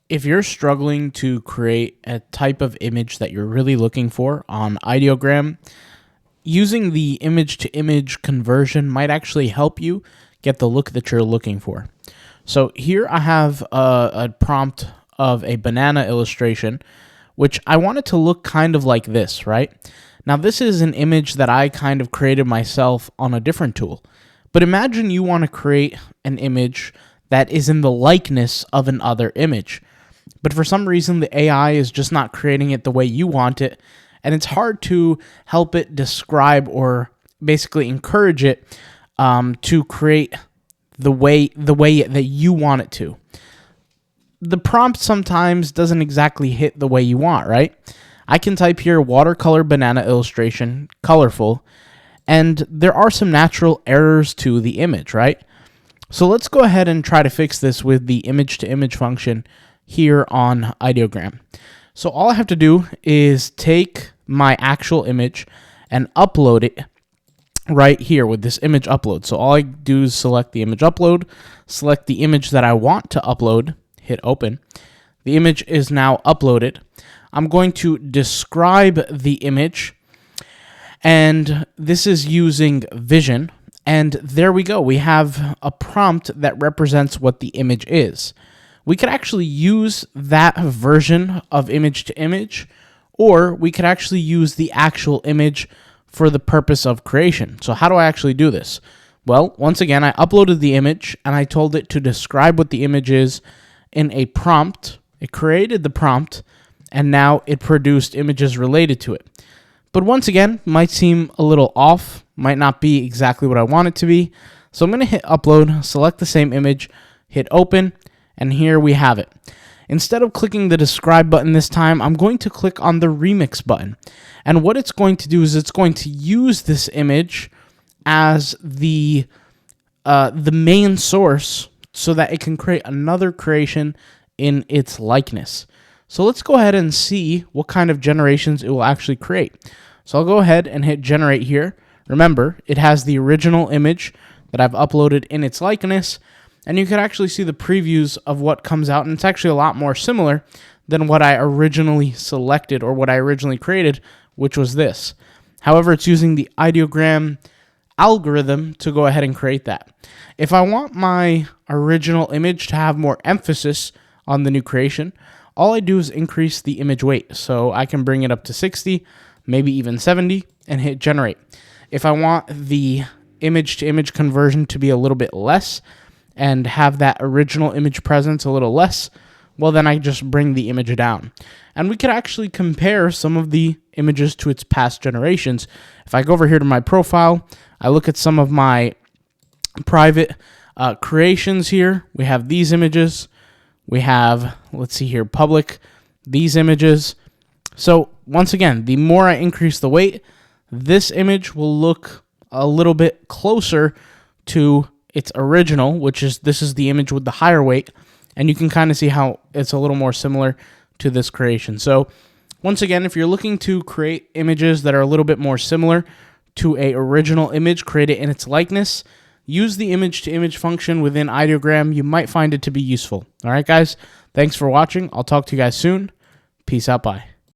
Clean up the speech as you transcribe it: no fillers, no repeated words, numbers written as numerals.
If you're struggling to create a type of image that you're really looking for on Ideogram, using the image-to-image conversion might actually help you get the look that you're looking for. So here I have a prompt of a banana illustration, which I want it to look kind of like this, right? Now this is an image that I kind of created myself on a different tool. But imagine you want to create an image that is in the likeness of another image. But for some reason, the AI is just not creating it the way you want it, and it's hard to help it describe or basically encourage it to create the way that you want it to. The prompt sometimes doesn't exactly hit the way you want, right? I can type here watercolor banana illustration, colorful, and there are some natural errors to the image, right? So let's go ahead and try to fix this with the image-to-image function here on Ideogram. So all I have to do is take my actual image and upload it right here with this image upload. So all I do is select the image upload, select the image that I want to upload, hit open. The image is now uploaded. I'm going to describe the image, and this is using Vision. And there we go. We have a prompt that represents what the image is. We could actually use that version of image to image, or we could actually use the actual image for the purpose of creation. So how do I actually do this? Well, once again, I uploaded the image and I told it to describe what the image is in a prompt. It created the prompt, and now it produced images related to it. But once again, might seem a little off, might not be exactly what I want it to be. So I'm going to hit upload, select the same image, hit open, and here we have it. Instead of clicking the describe button this time, I'm going to click on the remix button. And what it's going to do is it's going to use this image as the main source so that it can create another creation in its likeness. So let's go ahead and see what kind of generations it will actually create. So I'll go ahead and hit generate here. Remember, it has the original image that I've uploaded in its likeness, and you can actually see the previews of what comes out, and it's actually a lot more similar than what I originally selected or what I originally created, which was this. However, it's using the Ideogram algorithm to go ahead and create that. If I want my original image to have more emphasis on the new creation, all I do is increase the image weight. So I can bring it up to 60, maybe even 70, and hit generate. If I want the image-to-image conversion to be a little bit less and have that original image presence a little less, well, then I just bring the image down. And we could actually compare some of the images to its past generations. If I go over here to my profile, I look at some of my private creations here. We have these images. We have, let's see here, public, these images. So once again, the more I increase the weight, this image will look a little bit closer to its original, which is, this is the image with the higher weight. And you can kind of see how it's a little more similar to this creation. So once again, if you're looking to create images that are a little bit more similar to a original image created in its likeness, use the image-to-image function within Ideogram. You might find it to be useful. All right, guys, thanks for watching. I'll talk to you guys soon. Peace out. Bye.